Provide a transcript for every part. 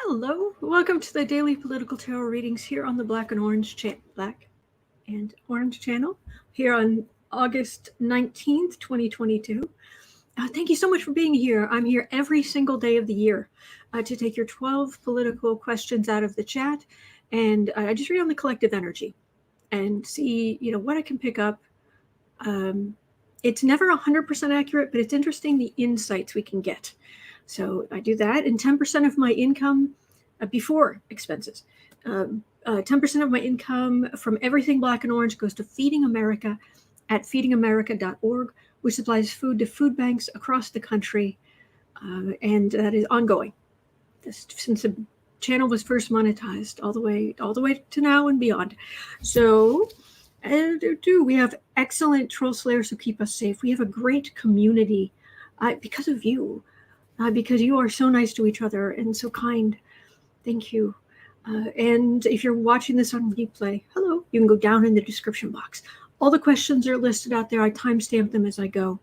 Hello, welcome to the daily political tarot readings here on the Black and Orange channel here on August 19th, 2022. Thank you so much for being here. I'm here every single day of the year to take your 12 political questions out of the chat, and I just read on the collective energy and see, what I can pick up. It's never 100% accurate, but it's interesting the insights we can get. So I do that, and 10% of my income before expenses. 10% of my income from everything Black and Orange goes to Feeding America at feedingamerica.org, which supplies food to food banks across the country, and that is ongoing since the channel was first monetized, all the way to now and beyond. So we have excellent troll slayers who keep us safe. We have a great community because of you. Because you are so nice to each other and so kind. Thank you. And if you're watching this on replay, hello, you can go down in the description box. All the questions are listed out there. I timestamp them as I go.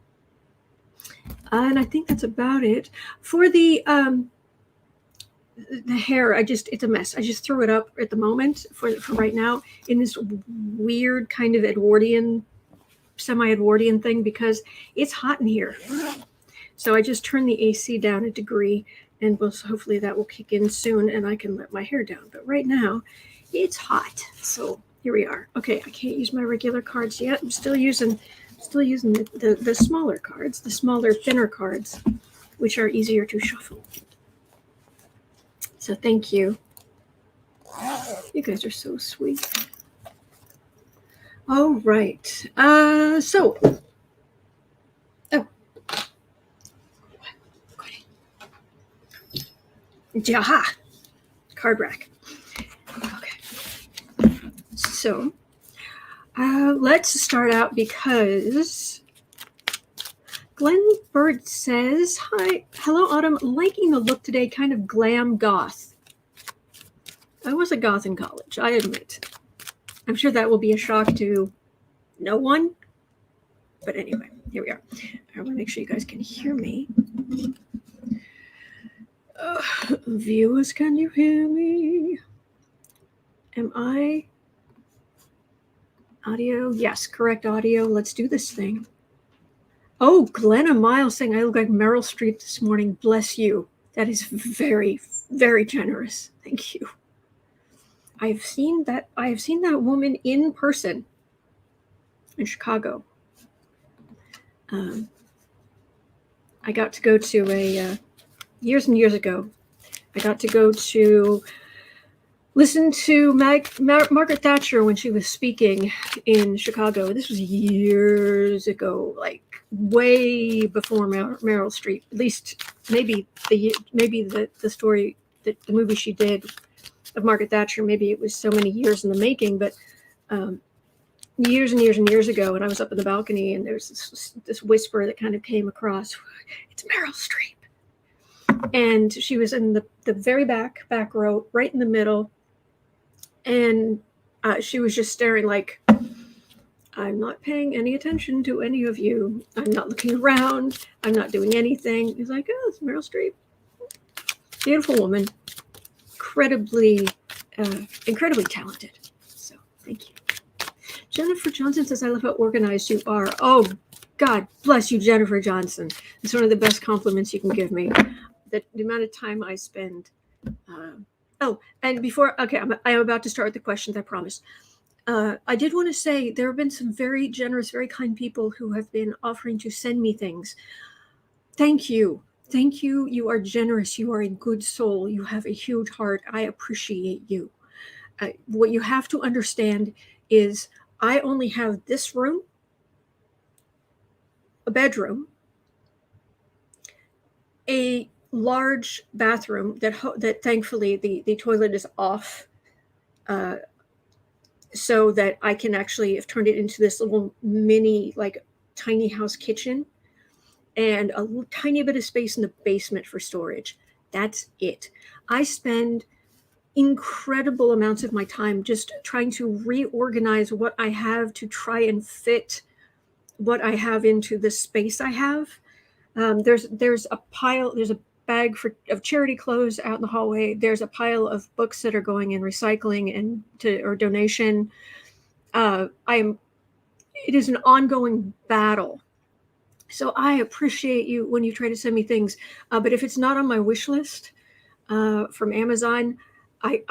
And I think that's about it. For the hair, it's a mess. I just threw it up at the moment for right now in this weird kind of semi-Edwardian thing because it's hot in here. So I just turned the AC down a degree, and hopefully that will kick in soon, and I can let my hair down. But right now, it's hot. So here we are. Okay, I can't use my regular cards yet. I'm still using the smaller cards, the smaller, thinner cards, which are easier to shuffle. So thank you. You guys are so sweet. All right. Jaha, card rack. Okay, so let's start out because Glenn Bird says, "Hi, hello, Autumn. Liking the look today, kind of glam goth. I was a goth in college, I admit. I'm sure that will be a shock to no one, but anyway, here we are. I want to make sure you guys can hear me." Viewers, can you hear me? Am I audio? Yes, correct audio. Let's do this thing. Oh, Glenna Miles saying I look like Meryl Streep this morning. Bless you. That is very, very generous. Thank you. I have seen that woman in person in Chicago. I got to go to years and years ago, I got to go to listen to Margaret Thatcher when she was speaking in Chicago. This was years ago, like way before Meryl Streep. At least maybe the story, the movie she did of Margaret Thatcher, maybe it was so many years in the making, but years and years and years ago, and I was up in the balcony, and there's this whisper that kind of came across, "It's Meryl Streep." And she was in the very back row, right in the middle. And she was just staring like, "I'm not paying any attention to any of you. I'm not looking around. I'm not doing anything." He's like, "Oh, it's Meryl Streep." Beautiful woman. Incredibly talented. So thank you. Jennifer Johnson says, "I love how organized you are." Oh, God bless you, Jennifer Johnson. It's one of the best compliments you can give me. The amount of time I spend. And before, okay, I am about to start with the questions, I promise. I did want to say there have been some very generous, very kind people who have been offering to send me things. Thank you. Thank you. You are generous. You are a good soul. You have a huge heart. I appreciate you. What you have to understand is I only have this room, a bedroom, a large bathroom that thankfully the toilet is off, so that I can actually have turned it into this little mini, like, tiny house kitchen, and a tiny bit of space in the basement for storage. That's it. I spend incredible amounts of my time just trying to reorganize what I have to try and fit what I have into the space I have. There's a bag of charity clothes out in the hallway. There's a pile of books that are going in recycling or donation. It is an ongoing battle. So I appreciate you when you try to send me things. But if it's not on my wish list from Amazon, I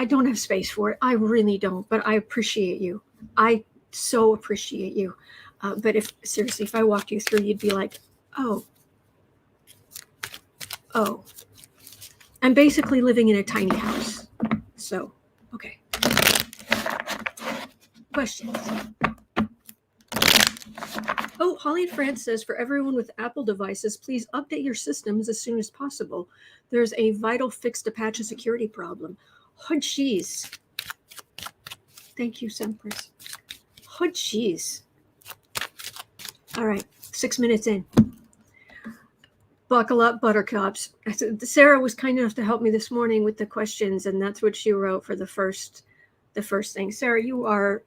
don't have space for it. I really don't. But I appreciate you. I so appreciate you. But if I walked you through, you'd be like, oh. I'm basically living in a tiny house. So, okay. Questions? Oh, Holly and France says, for everyone with Apple devices, please update your systems as soon as possible. There's a vital fix to patch a security problem. Oh, jeez. Thank you, Sempress. Oh, jeez. All right, 6 minutes in. Buckle up, Buttercups. Sarah was kind enough to help me this morning with the questions, and that's what she wrote for the first thing. Sarah, you are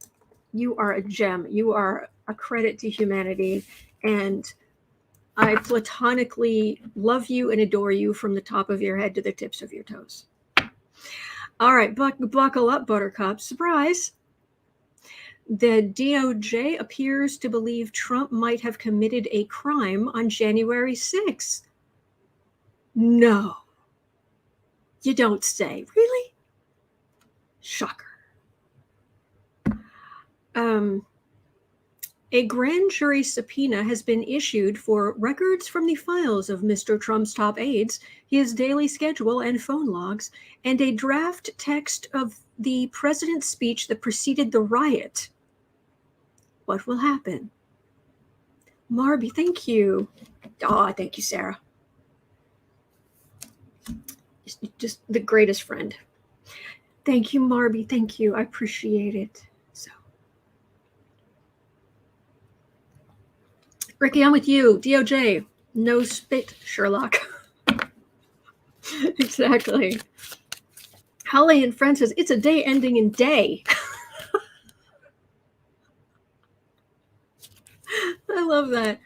a gem. You are a credit to humanity, and I platonically love you and adore you from the top of your head to the tips of your toes. All right, buckle up, Buttercup. Surprise! The DOJ appears to believe Trump might have committed a crime on January 6th. No. You don't say. Really? Shocker. A grand jury subpoena has been issued for records from the files of Mr. Trump's top aides, his daily schedule and phone logs, and a draft text of the president's speech that preceded the riot. What will happen? Marby, thank you. Oh, thank you, Sarah. Just the greatest friend. Thank you, Marby. Thank you. I appreciate it. So, Ricky, I'm with you. DOJ, no spit, Sherlock. Exactly. Holly and Friend says, it's a day ending in day. I love that.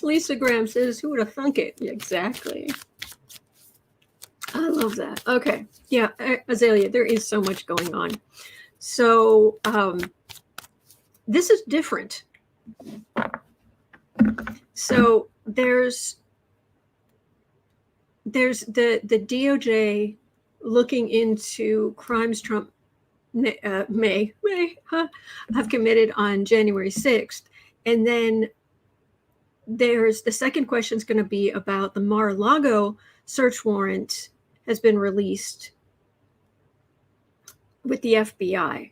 Lisa Graham says, who would have thunk it? Yeah, exactly. I love that. Okay. Yeah, Azalea, there is so much going on. So this is different. So there's the DOJ looking into crimes Trump may have committed on January 6th. And then there's the second question is going to be about the Mar-a-Lago search warrant has been released with the FBI.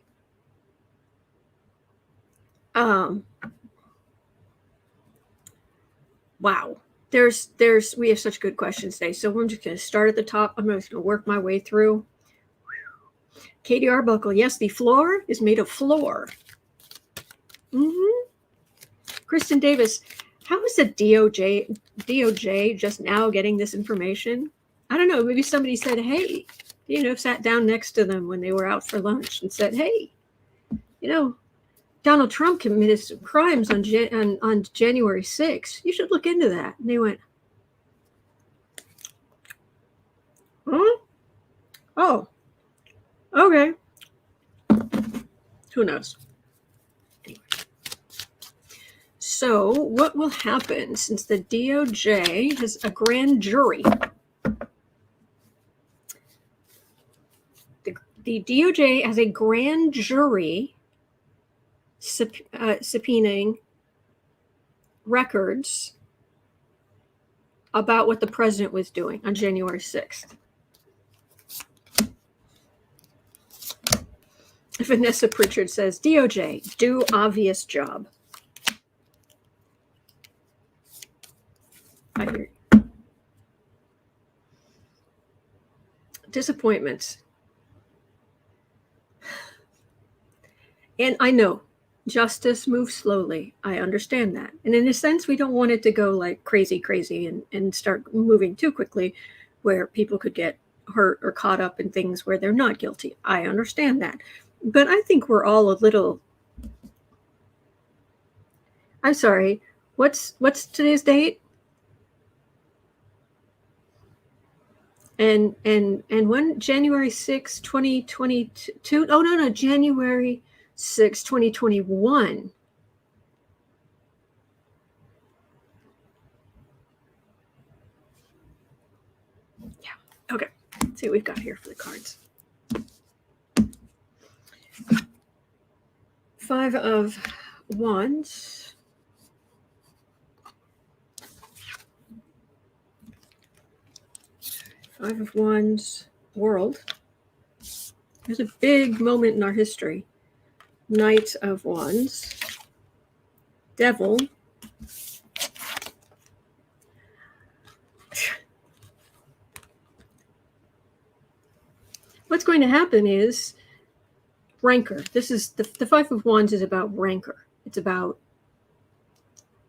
Wow. We have such good questions today. So I'm just going to start at the top. I'm just going to work my way through. Katie Arbuckle, yes, the floor is made of floor. Kristen Davis, how is the DOJ just now getting this information? I don't know. Maybe somebody said, hey, sat down next to them when they were out for lunch and said, hey, Donald Trump committed some crimes on January 6th. You should look into that. And they went, huh? Oh, okay. Who knows? Anyway. So what will happen since the DOJ has a grand jury? The DOJ has a grand jury subpoenaing records about what the president was doing on January 6th. Vanessa Pritchard says, DOJ, do obvious job. I hear you. Disappointments. And I know justice moves slowly. I understand that. And in a sense, we don't want it to go like crazy and start moving too quickly where people could get hurt or caught up in things where they're not guilty. I understand that. But I think we're all a little... I'm sorry. What's today's date? And when January 6, 2022, oh no, January 6, 2021. Yeah, okay. Let's see what we've got here for the cards. 5 of Wands. Five of Wands, World. There's a big moment in our history. Knight of Wands, Devil. What's going to happen is rancor. This is the Five of Wands is about rancor. It's about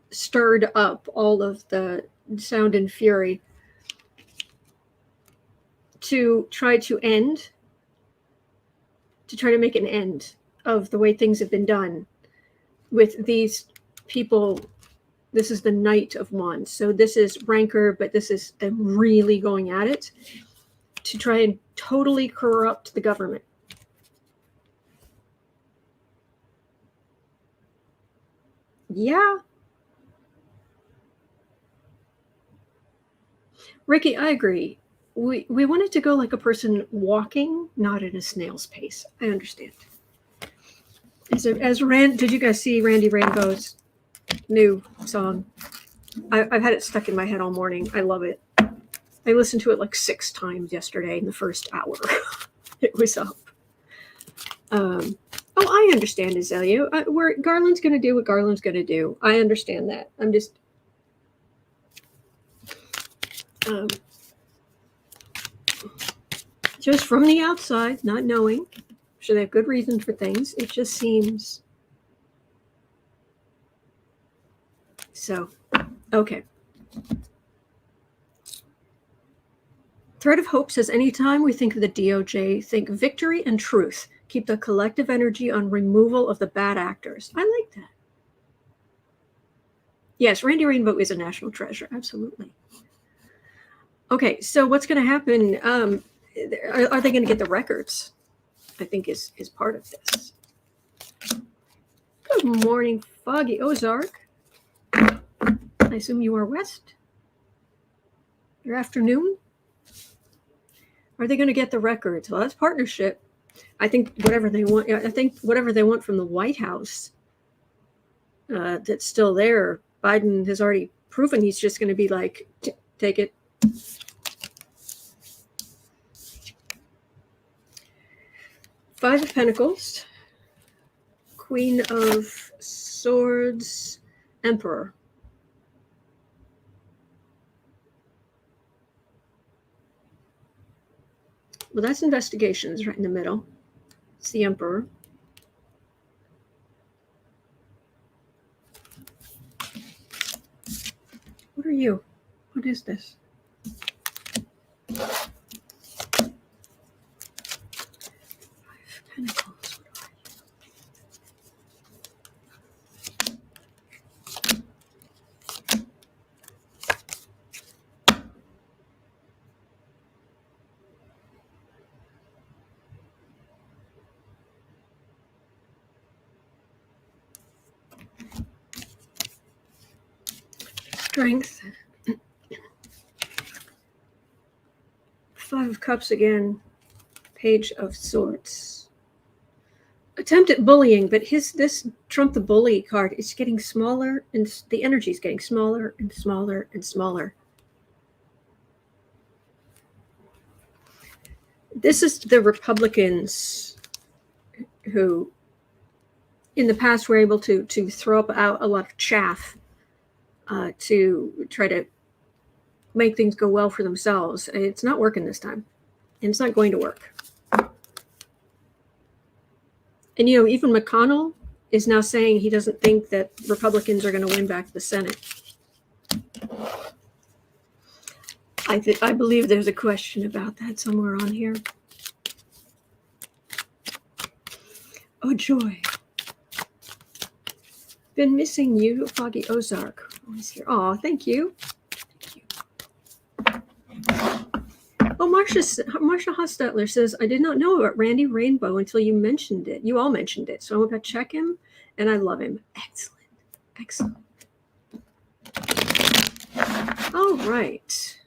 stirred up all of the sound and fury to try to make an end of the way things have been done with these people. This is the Knight of Wands. So this is rancor, but this is them really going at it to try and totally corrupt the government. Yeah. Ricky, I agree. We wanted to go like a person walking, not at a snail's pace. I understand. Did you guys see Randy Rainbow's new song? I've had it stuck in my head all morning. I love it. I listened to it like 6 times yesterday in the first hour. It was up. Oh, I understand, Azalea. Garland's going to do what Garland's going to do. I understand that. I'm just from the outside, not knowing. I'm sure they have good reason for things. It just seems. So, okay. Thread of Hope says, anytime we think of the DOJ, think victory and truth. Keep the collective energy on removal of the bad actors. I like that. Yes, Randy Rainbow is a national treasure. Absolutely. Okay, so what's going to happen? Are they going to get the records? I think is part of this. Good morning, Foggy Ozark. I assume you are west. Your afternoon. Are they going to get the records? Well, that's partnership. I think whatever they want. I think whatever they want from the White House, that's still there. Biden has already proven he's just going to be like, take it. Five of Pentacles, Queen of Swords, Emperor. Well, that's investigations right in the middle. It's the Emperor. What are you? What is this? Five Pentacles. Strength. Five of Cups again. Page of Swords. Attempt at bullying, but this Trump the Bully card is getting smaller, and the energy is getting smaller and smaller and smaller. This is the Republicans who, in the past, were able to throw up out a lot of chaff to try to make things go well for themselves. It's not working this time, and it's not going to work. And, even McConnell is now saying he doesn't think that Republicans are going to win back the Senate. I believe there's a question about that somewhere on here. Oh, joy. Been missing you, Foggy Ozark. Always here. Oh, thank you. Thank you. Oh, Marsha Hostetler says, I did not know about Randy Rainbow until you mentioned it. You all mentioned it. So I'm going to check him, and I love him. Excellent. Excellent. All right.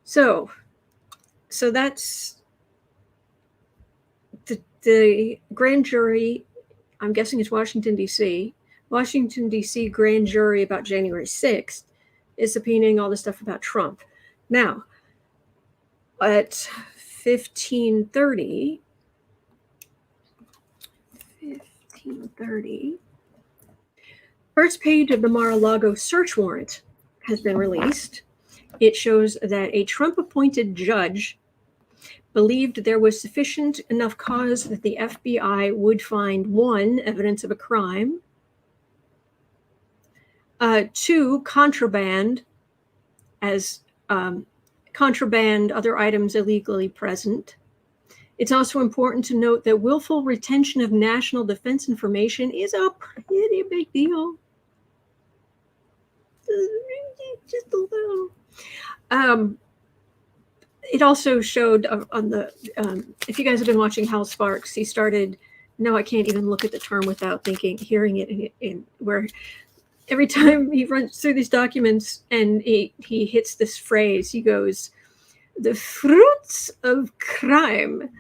So that's the grand jury. I'm guessing it's Washington, D.C. Washington, D.C. grand jury about January 6th is subpoenaing all the stuff about Trump. Now, at 15:30, first page of the Mar-a-Lago search warrant has been released. It shows that a Trump-appointed judge believed there was sufficient enough cause that the FBI would find 1, evidence of a crime, 2, contraband, as contraband, other items illegally present. It's also important to note that willful retention of national defense information is a pretty big deal. Just a little. It also showed on the, if you guys have been watching Hal Sparks, he started, no, I can't even look at the term without hearing it in where every time he runs through these documents and he hits this phrase, he goes, the fruits of crime.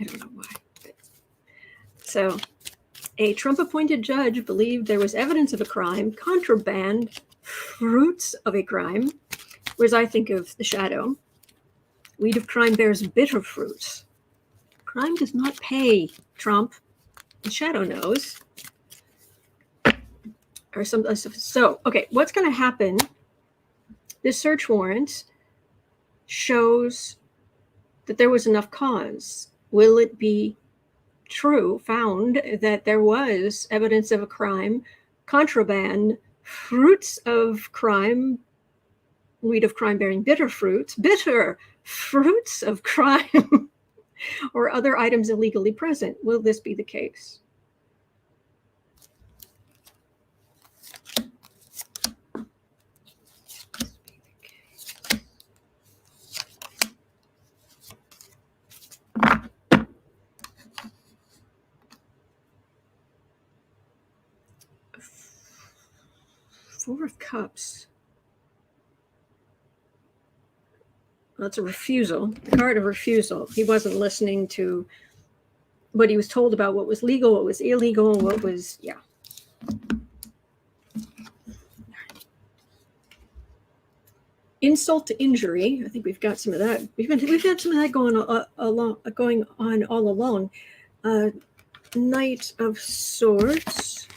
I don't know why. So a Trump-appointed judge believed there was evidence of a crime, contraband, fruits of a crime, whereas I think of the shadow. Weed of crime bears bitter fruits. Crime does not pay, Trump. The shadow knows. Or some. So, okay, what's going to happen? This search warrant shows that there was enough cause. Will it be found that there was evidence of a crime, contraband, fruits of crime, weed of crime bearing bitter fruits of crime, or other items illegally present? Will this be the case? Four of Cups. That's a refusal. The card of refusal. He wasn't listening to what he was told about what was legal, what was illegal, what was, yeah. Insult to injury. I think we've got some of that. We've had some of that going on all along. Knight of Swords.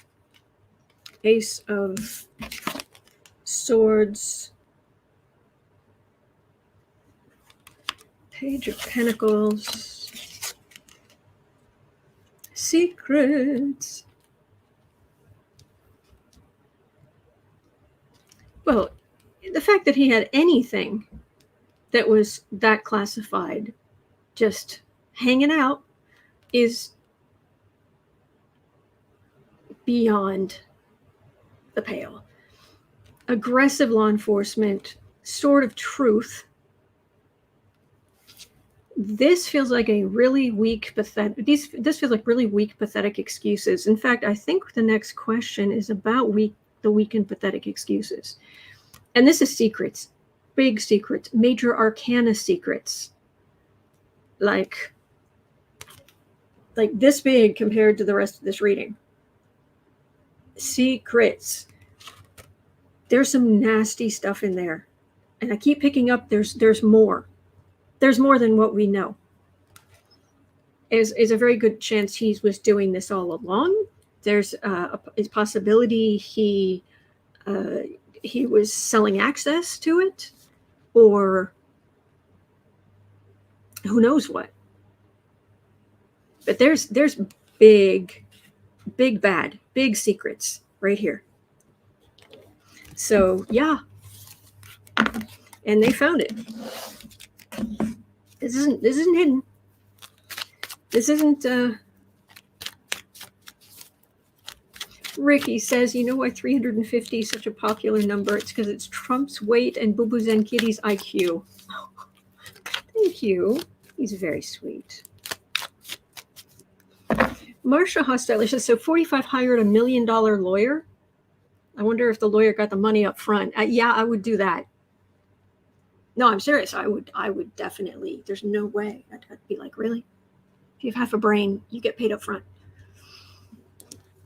Ace of Swords. Page of Pentacles. Secrets. Well, the fact that he had anything that was that classified just hanging out is beyond the pale. Aggressive law enforcement, sword of truth. This feels like a really weak, pathetic. This feels like really weak, pathetic excuses. In fact, I think the next question is about the weak and pathetic excuses. And this is secrets, big secrets, major arcana secrets, like this big compared to the rest of this reading. Secrets. There's some nasty stuff in there, and I keep picking up. There's more. There's more than what we know. Is a very good chance he was doing this all along. There's a possibility he was selling access to it, or who knows what. But there's big bad, big secrets right here. So yeah, and they found it. This isn't hidden. This isn't Ricky says, you know why 350 is such a popular number? It's because it's Trump's weight and Boo Boo's and Kitty's IQ. Oh, thank you. He's very sweet. Marsha Hostile says, so 45 hired $1 million lawyer? I wonder if the lawyer got the money up front. Yeah, I would do that. No, I'm serious. I would definitely. There's no way. I'd be like, really? If you have half a brain, you get paid up front.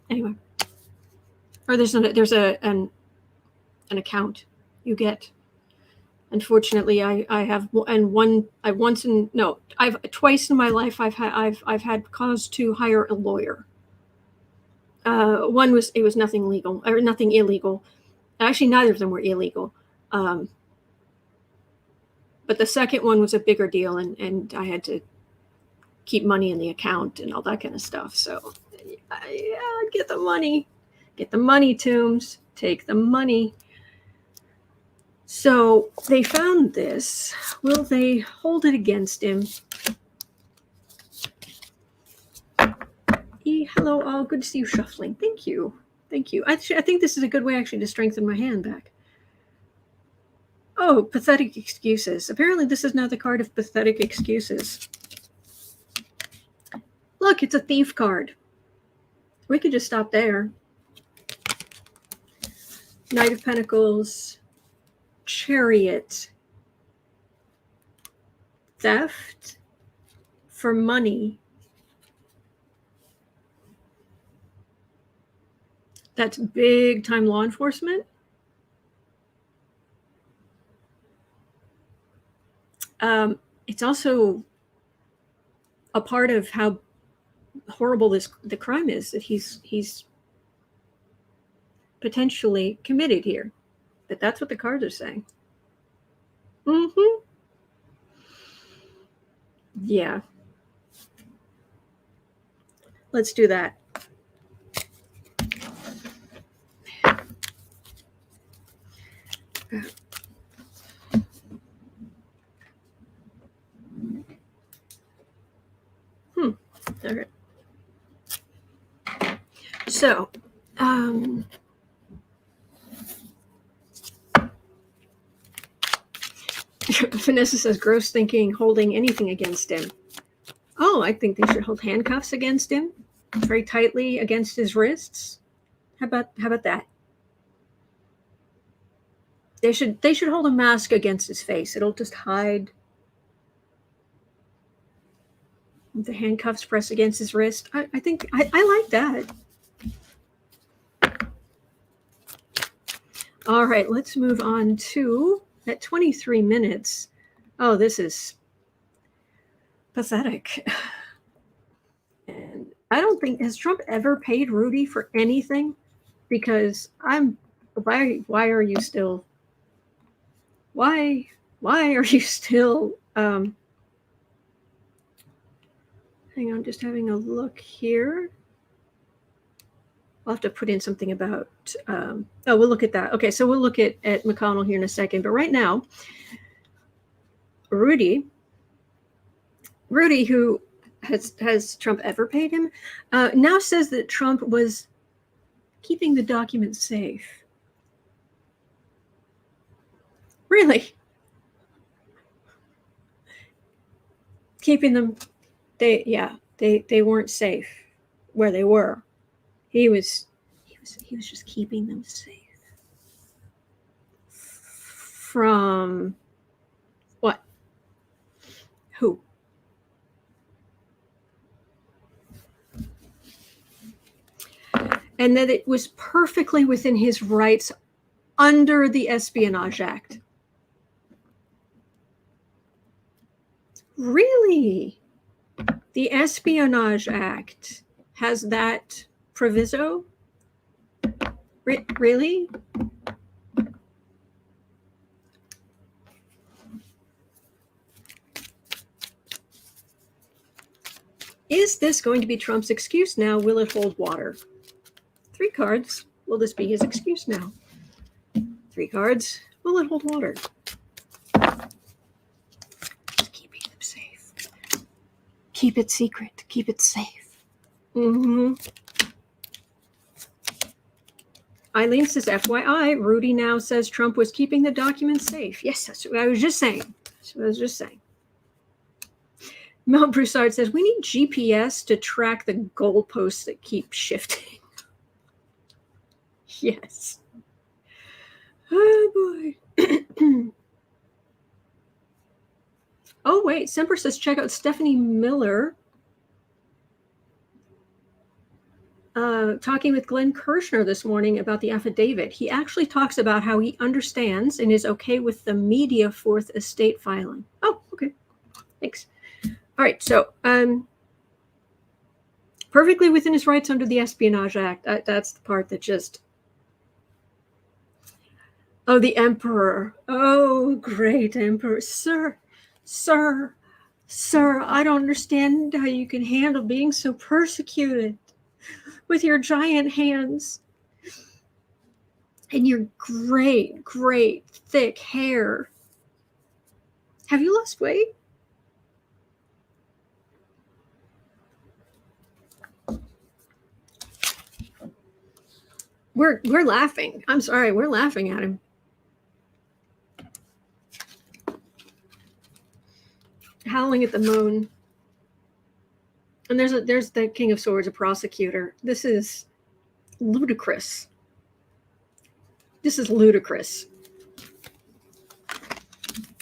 Anyway. Or there's an account you get. Unfortunately, I've twice in my life I've had cause to hire a lawyer. One was nothing legal or nothing illegal. Actually, neither of them were illegal. But the second one was a bigger deal, and I had to keep money in the account and all that kind of stuff. So, yeah, get the money. Get the money, Toombs. Take the money. So they found this. Will they hold it against him? Hello, all. Good to see you shuffling. Thank you. Thank you. I think this is a good way actually to strengthen my hand back. Oh, pathetic excuses. Apparently this is now the card of pathetic excuses. Look, it's a thief card. We could just stop there. Knight of Pentacles, Chariot, theft for money. That's big time law enforcement. It's also a part of how horrible the crime is that he's potentially committed here. But that's what the cards are saying. Yeah. Let's do that. All right. So, Vanessa says, gross thinking, holding anything against him. Oh, I think they should hold handcuffs against him, very tightly against his wrists. How about that? They should hold a mask against his face. It'll just hide. The handcuffs press against his wrist. I think I like that. All right, let's move on to at 23 minutes. Oh, this is pathetic. And I don't think, has Trump ever paid Rudy for anything? Because why are you still hang on, just having a look here. I'll have to put in something about, we'll look at that. Okay, so we'll look at McConnell here in a second. But right now, Rudy, who has Trump ever paid him, now says that Trump was keeping the documents safe. Really? Keeping them, they weren't safe where they were. He was just keeping them safe. From what? Who? And that it was perfectly within his rights under the Espionage Act. Really? The Espionage Act has that proviso? Really? Is this going to be Trump's excuse now? Will it hold water? 3 cards. Will this be his excuse now? 3 cards. Will it hold water? Just keeping them safe. Keep it secret. Keep it safe. Eileen says, FYI, Rudy now says Trump was keeping the documents safe. Yes, that's what I was just saying. That's what I was just saying. Mel Broussard says, we need GPS to track the goalposts that keep shifting. Yes. Oh, boy. Oh, wait. Semper says, check out Stephanie Miller talking with Glenn Kirshner this morning about the affidavit. He actually talks about how he understands and is okay with the media fourth estate filing. Oh, okay. Thanks. All right. So, perfectly within his rights under the Espionage Act. That's the part that just... Oh, the emperor. Oh, great emperor. Sir, I don't understand how you can handle being so persecuted with your giant hands and your great, thick hair. Have you lost weight? We're laughing. I'm sorry, we're laughing at him. Howling at the moon. And there's the King of Swords, a prosecutor. This is ludicrous. This is ludicrous.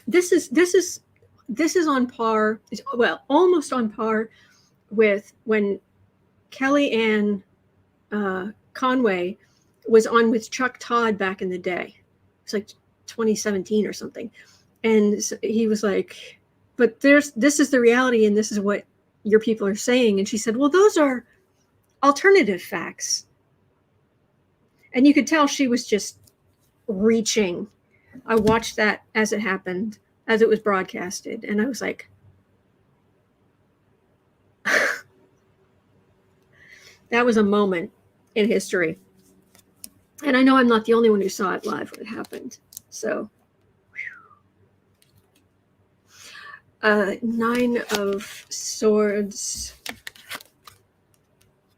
This is on par, well, almost on par with when Kellyanne Conway was on with Chuck Todd back in the day. It's like 2017 or something. And he was like, but this is the reality and this is what your people are saying. And she said, well, those are alternative facts. And you could tell she was just reaching. I watched that as it happened, as it was broadcasted. And I was like, that was a moment in history. And I know I'm not the only one who saw it live when it happened. So, Nine of Swords,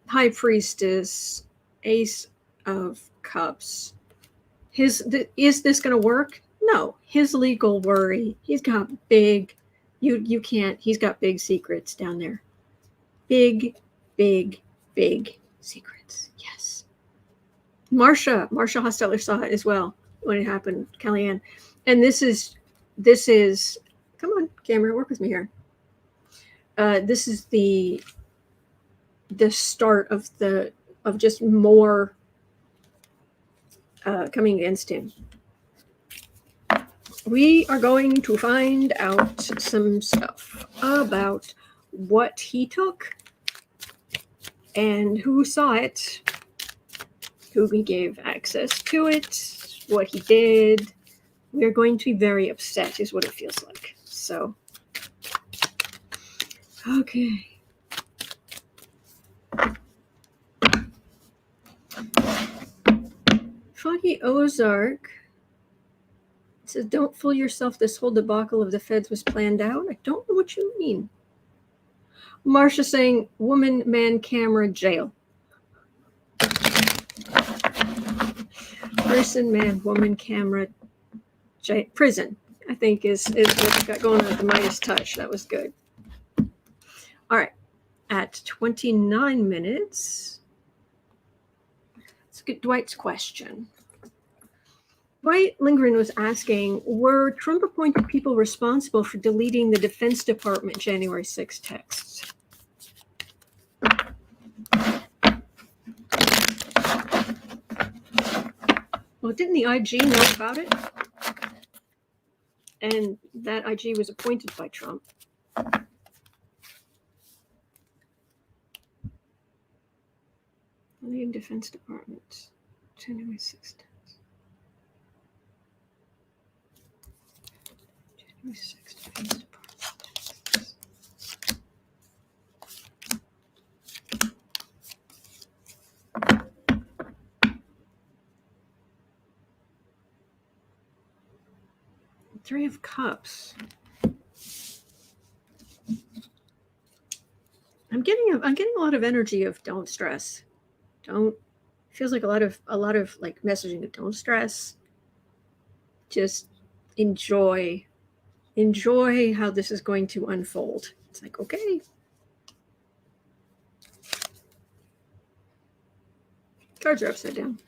High Priestess, Ace of Cups. Is this going to work? No. His legal worry. He's got big. You can't. He's got big secrets down there. Big secrets. Yes. Marsha Hosteller saw it as well when it happened. Kellyanne, and this is. Come on, camera, work with me here. This is the start of just more coming against him. We are going to find out some stuff about what he took and who saw it, who he gave access to it, what he did. We are going to be very upset, is what it feels like. So, okay. Foggy Ozark says, don't fool yourself. This whole debacle of the feds was planned out. I don't know what you mean. Marsha saying, woman, man, camera, jail. Person, man, woman, camera, jail, prison. I think is what we got going on at the Midas Touch. That was good. All right. At 29 minutes, let's get Dwight's question. Dwight Lindgren was asking, were Trump-appointed people responsible for deleting the Defense Department January 6 texts? Well, didn't the IG know about it? And that IG was appointed by Trump. The Defense Department, January 6th. January 6th, Defense Department. 3 of Cups. I'm getting a lot of energy of don't stress. Don't feels like a lot of like messaging of don't stress. Just enjoy how this is going to unfold. It's like, okay. Cards are upside down.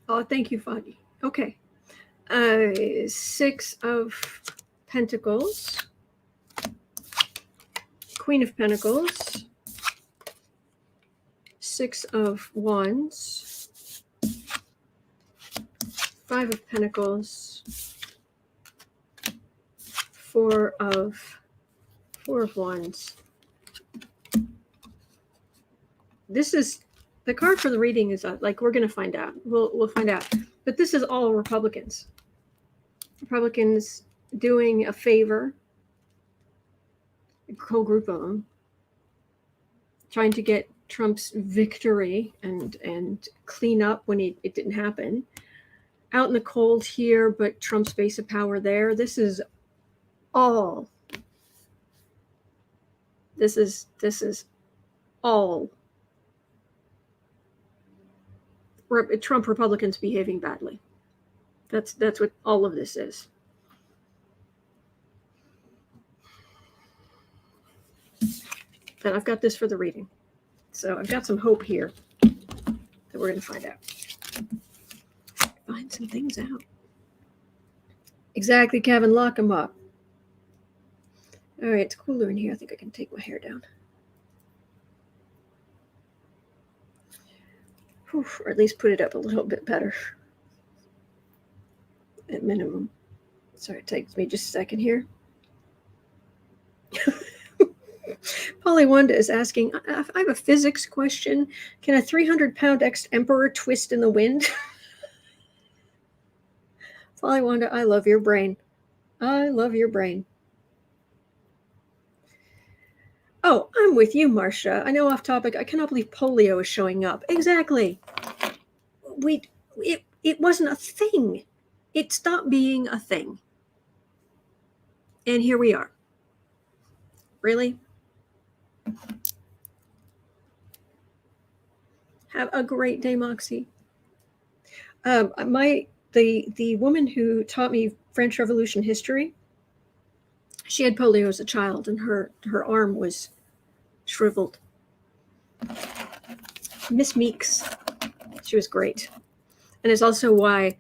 Oh, thank you, Foggy. Okay. 6 of Pentacles. Queen of Pentacles. 6 of Wands. 5 of Pentacles. 4 of Wands. This is the card for the reading is like we're going to find out. We'll find out. But this is all Republicans. Republicans doing a favor, a whole group of them, trying to get Trump's victory and clean up when it didn't happen. Out in the cold here, but Trump's base of power there. This is all. This is all Trump Republicans behaving badly. That's what all of this is. But I've got this for the reading. So I've got some hope here that we're going to find out. Find some things out. Exactly, Kevin. Lock them up. All right, it's cooler in here. I think I can take my hair down. Whew, or at least put it up a little bit better. At minimum. Sorry, it takes me just a second here. Polly Wanda is asking, I have a physics question. Can a 300-pound ex-emperor twist in the wind? Polly Wanda, I love your brain. I love your brain. Oh, I'm with you, Marcia. I know off topic. I cannot believe polio is showing up. Exactly. It wasn't a thing. It stopped being a thing. And here we are. Really? Have a great day, Moxie. The woman who taught me French Revolution history, she had polio as a child, and her arm was shriveled. Miss Meeks, she was great. And it's also why,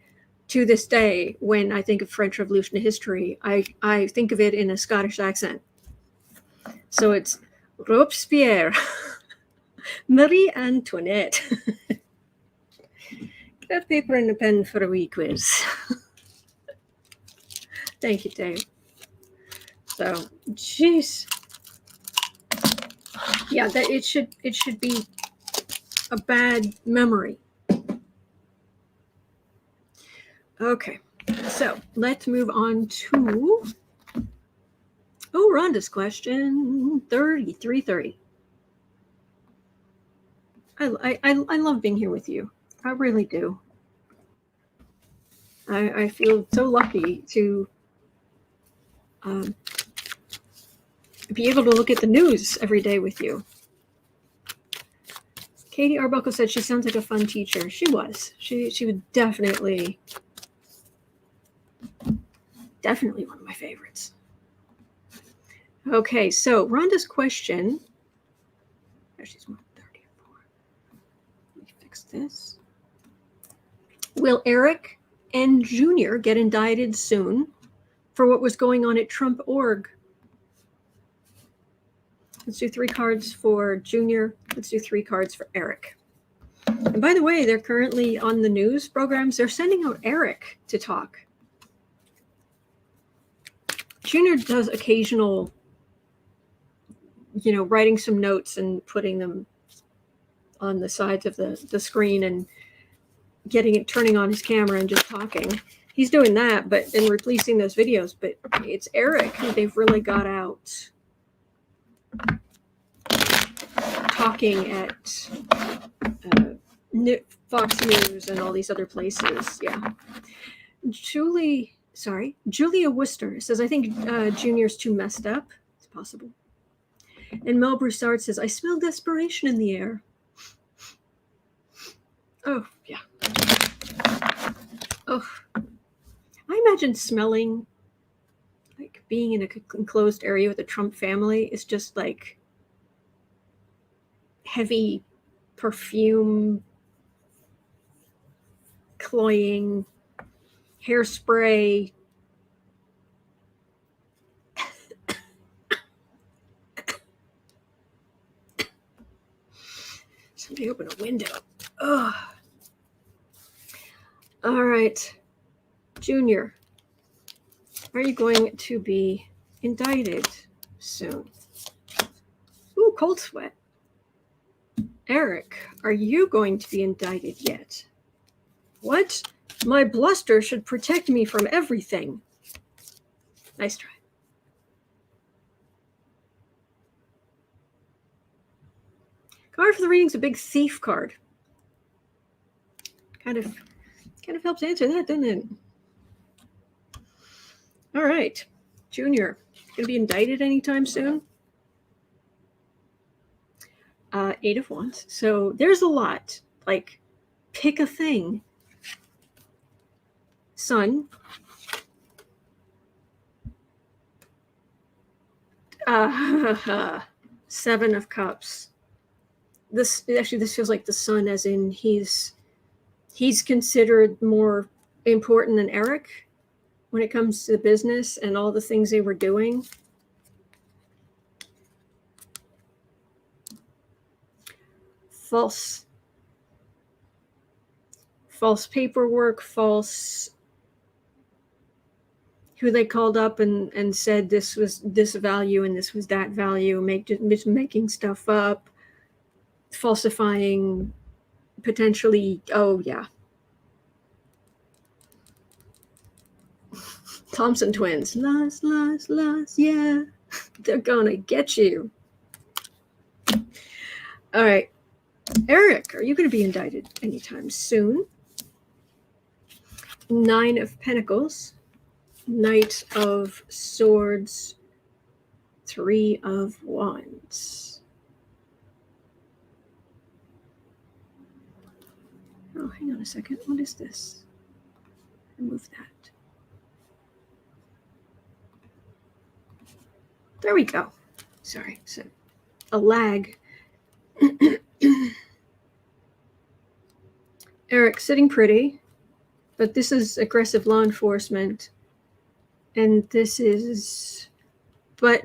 to this day, when I think of French Revolution history, I think of it in a Scottish accent. So it's Robespierre, Marie Antoinette. Get a paper and a pen for a wee quiz. Thank you, Dave. So, jeez. Yeah, that it should be a bad memory. Okay, so let's move on to Rhonda's question 3330. I love being here with you. I really do. I feel so lucky to be able to look at the news every day with you. Katie Arbuckle said she sounds like a fun teacher. She was. She was definitely one of my favorites. Okay, so Rhonda's question. She's 134. Let me fix this. Will Eric and Jr. get indicted soon for what was going on at Trump.org? Let's do 3 cards for Jr. Let's do 3 cards for Eric. And by the way, they're currently on the news programs. They're sending out Eric to talk. Jr. does occasional, writing some notes and putting them on the sides of the screen and turning on his camera and just talking. He's doing that, but and releasing those videos. But it's Eric who they've really got out talking at Fox News and all these other places. Yeah. Julia Worcester says, I think Junior's too messed up. It's possible. And Mel Broussard says, I smell desperation in the air. Oh, yeah. Oh, I imagine smelling, like being in a enclosed area with a Trump family is just like heavy perfume, cloying, hairspray. Somebody open a window. Ugh. All right. Junior, are you going to be indicted soon? Ooh, cold sweat. Eric, are you going to be indicted yet? What? My bluster should protect me from everything. Nice try. Card for the reading's a big thief card. Kind of helps answer that, doesn't it? All right. Junior, gonna be indicted anytime soon? 8 of Wands. So there's a lot. Like, pick a thing. Sun. 7 of Cups. This feels like the Sun, as in he's considered more important than Eric when it comes to the business and all the things they were doing. False paperwork, false who they called up and said this was this value and this was that value, making stuff up, falsifying, potentially. Oh yeah. Thompson twins. Lies, yeah. They're gonna get you. All right. Eric, are you going to be indicted anytime soon? 9 of Pentacles, Knight of Swords, 3 of Wands. Oh, hang on a second. What is this? Remove that. There we go. Sorry, so a lag. Eric, sitting pretty, but this is aggressive law enforcement, and this is, but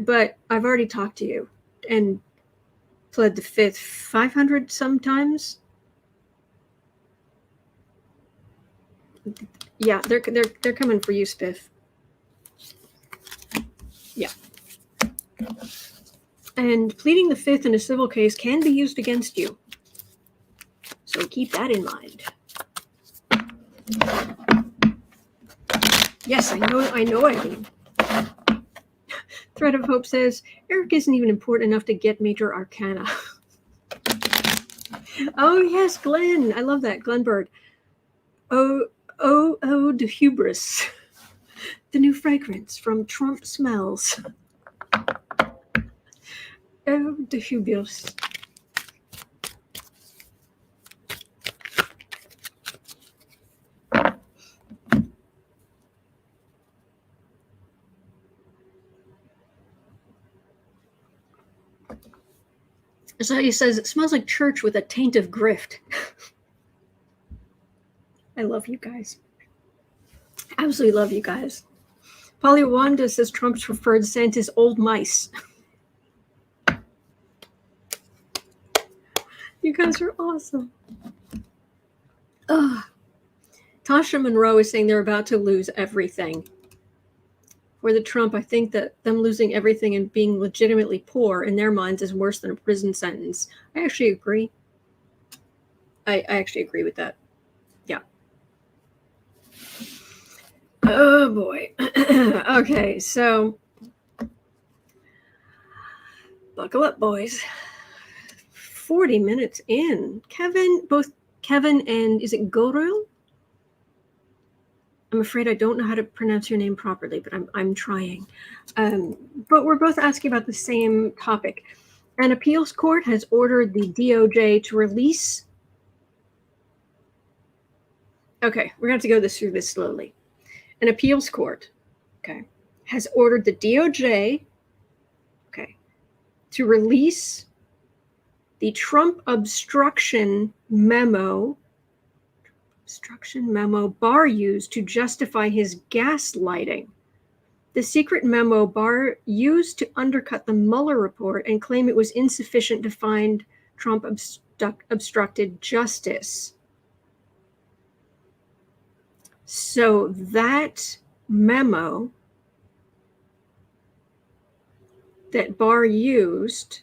I've already talked to you and pled the fifth 500 sometimes. Yeah, they're coming for you, Spiff. Yeah. And pleading the fifth in a civil case can be used against you. So keep that in mind. Yes, I know I mean. Thread of Hope says, Eric isn't even important enough to get major arcana. Oh, yes, Glenn. I love that. Glenn Bird. Oh, the hubris. The new fragrance from Trump Smells. Oh, the hubris. So he says, it smells like church with a taint of grift. I love you guys. Absolutely love you guys. Polly Wanda says Trump's preferred scent is old mice. You guys are awesome. Tasha Monroe is saying they're about to lose everything. For the Trump, I think that them losing everything and being legitimately poor in their minds is worse than a prison sentence. I actually agree. I actually agree with that. Yeah. Oh boy. Okay, so buckle up, boys. 40 minutes in. Both Kevin and, is it Goril? I'm afraid I don't know how to pronounce your name properly, but I'm trying. But we're both asking about the same topic. An appeals court has ordered the DOJ to release. Okay, we're going to have to go through this slowly. An appeals court, okay, has ordered the DOJ, okay, to release the Trump obstruction memo Barr used to justify his gaslighting. The secret memo Barr used to undercut the Mueller report and claim it was insufficient to find Trump obstructed justice. So that memo that Barr used,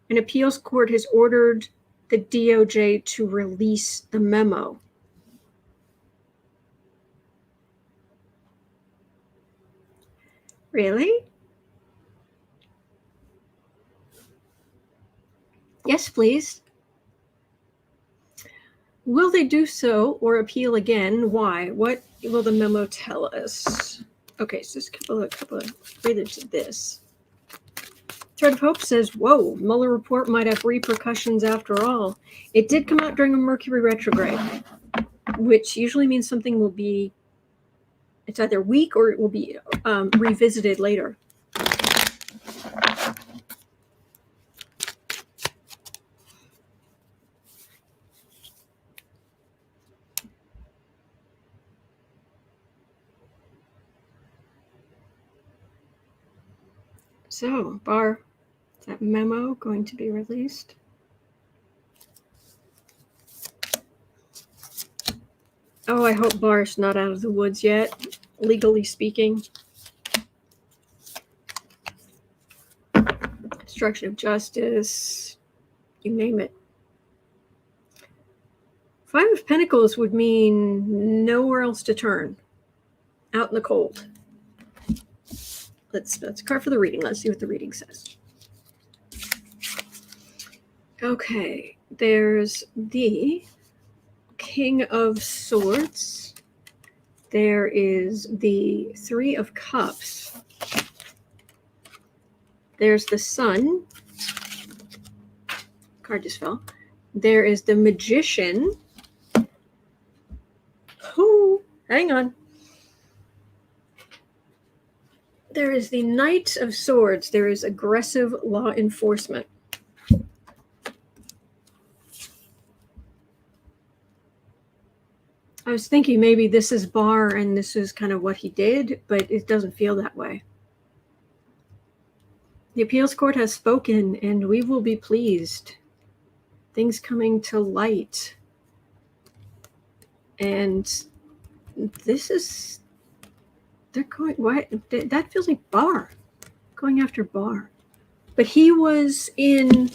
an appeals court has ordered the DOJ to release the memo. Really? Yes, please. Will they do so or appeal again? Why? What will the memo tell us? Okay, so just a couple of read into this. Thread of Hope says, whoa, Mueller report might have repercussions after all. It did come out during a Mercury retrograde, which usually means something will be, it's either weak or it will be revisited later. So, Barr, is that memo going to be released? Oh, I hope Barr's not out of the woods yet, legally speaking. Obstruction of justice, you name it. Five of Pentacles would mean nowhere else to turn, out in the cold. That's a card for the reading. Let's see what the reading says. Okay, there's the King of Swords. There is the Three of Cups. There's the Sun. Card just fell. There is the Magician. Oh, hang on. There is the Knight of Swords. There is aggressive law enforcement. I was thinking maybe this is Barr and this is kind of what he did, but it doesn't feel that way. The appeals court has spoken and we will be pleased. Things coming to light. And this is... They're going, what? That feels like Barr, going after Barr. But he was in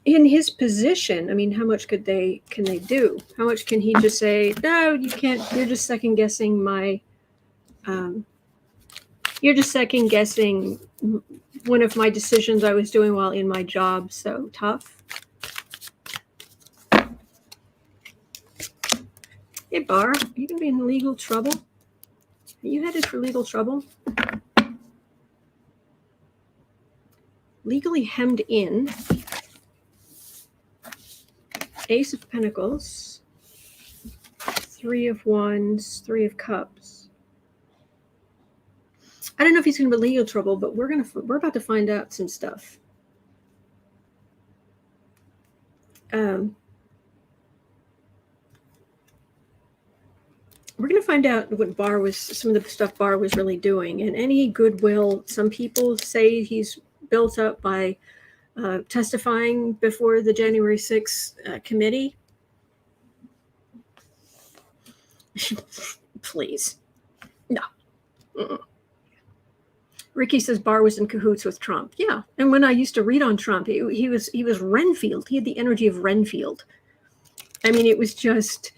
his position. I mean, how much can they do? How much can he just say, no, you can't, you're just second guessing my, you're just second guessing one of my decisions I was doing while in my job, so tough. Hey, Barr, are you going to be in legal trouble? Are you headed for legal trouble? Legally hemmed in. Ace of Pentacles. Three of Wands. Three of Cups. I don't know if he's going to be in legal trouble, but we're about to find out some stuff. We're going to find out what Barr was, some of the stuff Barr was really doing, and any goodwill some people say he's built up by testifying before the January 6th committee. Please. No. Mm-mm. Ricky says Barr was in cahoots with Trump. Yeah, and when I used to read on Trump, he was Renfield. He had the energy of Renfield. I mean, it was just...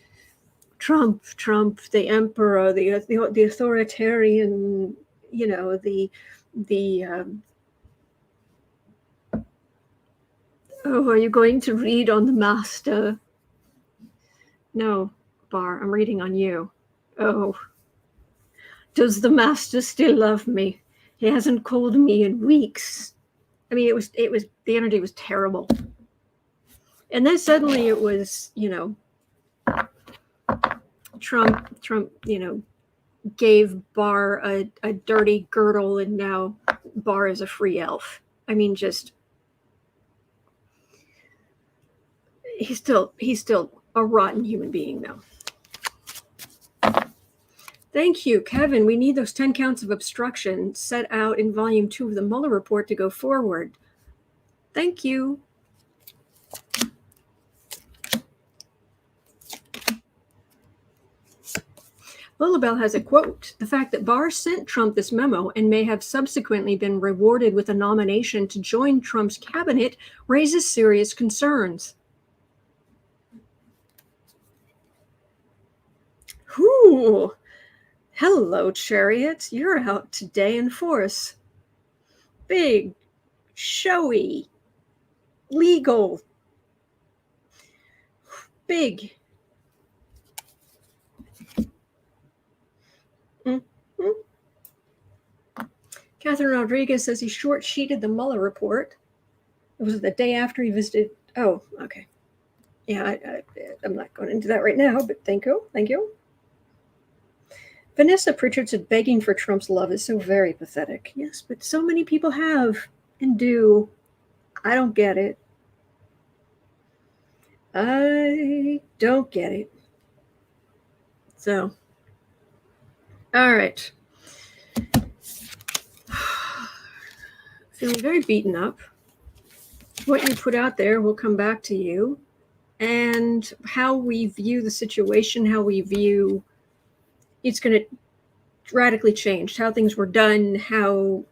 Trump, the emperor, the authoritarian, you know, oh, are you going to read on the master? No, Barr, I'm reading on you. Oh, does the master still love me? He hasn't called me in weeks. I mean, the energy was terrible. And then suddenly it was, Trump, gave Barr a dirty girdle, and now Barr is a free elf. I mean, just he's still a rotten human being, though. Thank you, Kevin. We need those 10 counts of obstruction set out in Volume 2 of the Mueller Report to go forward. Thank you. Lilibel has a quote. The fact that Barr sent Trump this memo and may have subsequently been rewarded with a nomination to join Trump's cabinet raises serious concerns. Ooh. Hello, Chariot. You're out today in force. Big, showy, legal, big. Mm-hmm. Catherine Rodriguez says he short-sheeted the Mueller report. It was the day after he visited. Oh, okay. Yeah, I'm not going into that right now, but thank you. Thank you. Vanessa Pritchard said begging for Trump's love is so very pathetic. Yes, but so many people have and do. I don't get it. I don't get it. So, all right. Feeling very beaten up. What you put out there will come back to you. And how we view the situation, how we view it's going to radically change how things were done, how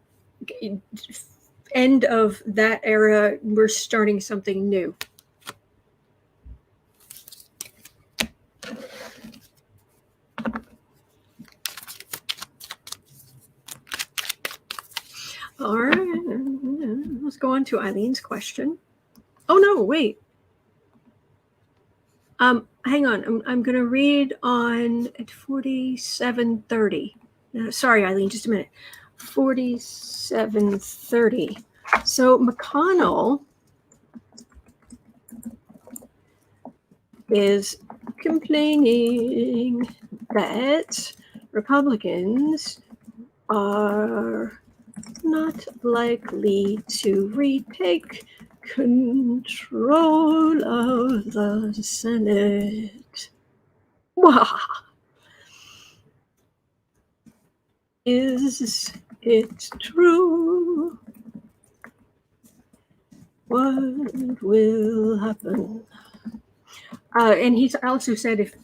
end of that era, we're starting something new. All right, let's go on to Eileen's question. Oh no, wait. Hang on, I'm going to read on at 47:30. Sorry, Eileen, just a minute. 47:30. So McConnell is complaining that Republicans are not likely to retake control of the Senate. Wow. Is it true? What will happen? And he's also said if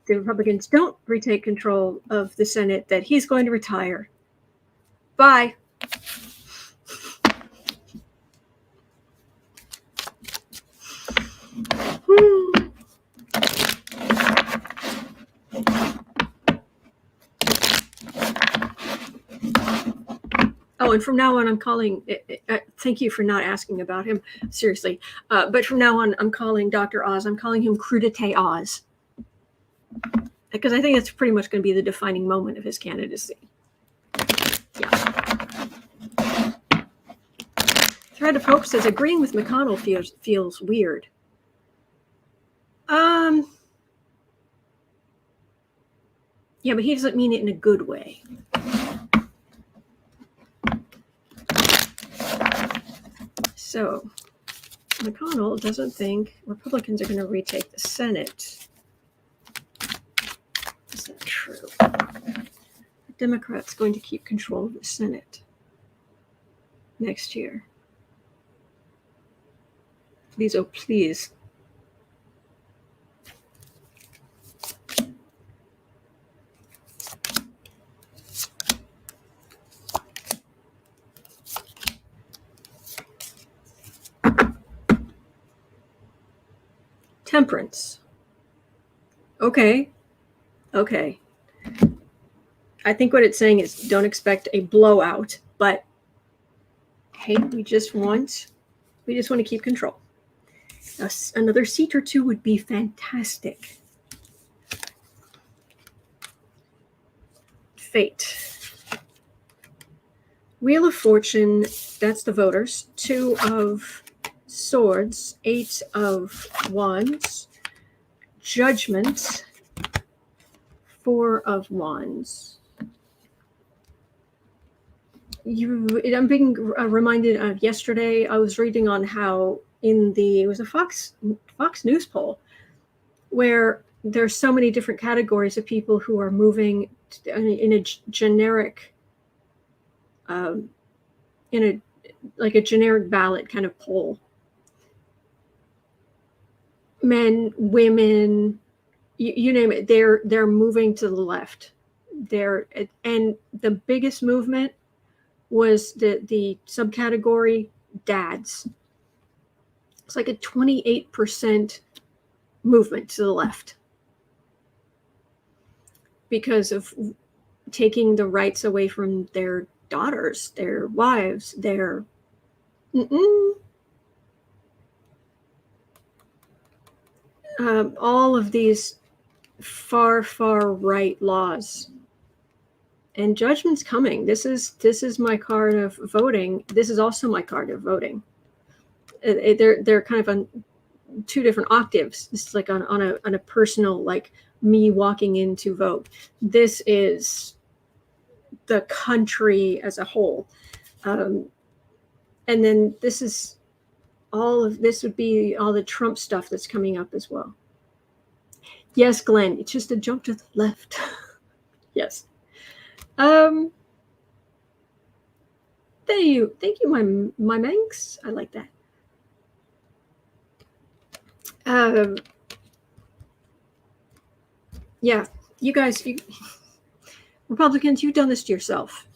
the Republicans don't retake control of the Senate, that he's going to retire. Bye. Oh, and from now on, I'm calling. Thank you for not asking about him. Seriously. But from now on, I'm calling Dr. Oz. I'm calling him Crudité Oz. Because I think that's pretty much going to be the defining moment of his candidacy. Yeah. Thread of Hope says agreeing with McConnell feels weird. Yeah, but he doesn't mean it in a good way. So, McConnell doesn't think Republicans are going to retake the Senate. Is that true? The Democrats going to keep control of the Senate next year. Please, oh please. Temperance. Okay. I think what it's saying is don't expect a blowout, but hey, we just want to keep control. Another seat or two would be fantastic. Fate. Wheel of Fortune, that's the voters. 2 of Swords, 8 of Wands. Judgment, 4 of Wands. I'm being reminded of yesterday. I was reading on how it was a Fox News poll where there's so many different categories of people who are moving in a generic, in a generic ballot kind of poll. Men, women, you name it, they're moving to the left. And the biggest movement was the subcategory dads. It's like a 28% movement to the left because of taking the rights away from their daughters, their wives, their all of these far right laws. And judgment's coming. This is my card of voting. This is also my card of voting. They're kind of on 2 different octaves. This is like on a personal, like me walking in to vote. This is the country as a whole. And then this is would be all the Trump stuff that's coming up as well. Yes, Glenn, it's just a jump to the left. Yes. Thank you, my Manx. I like that. Yeah, you guys, Republicans, you've done this to yourself.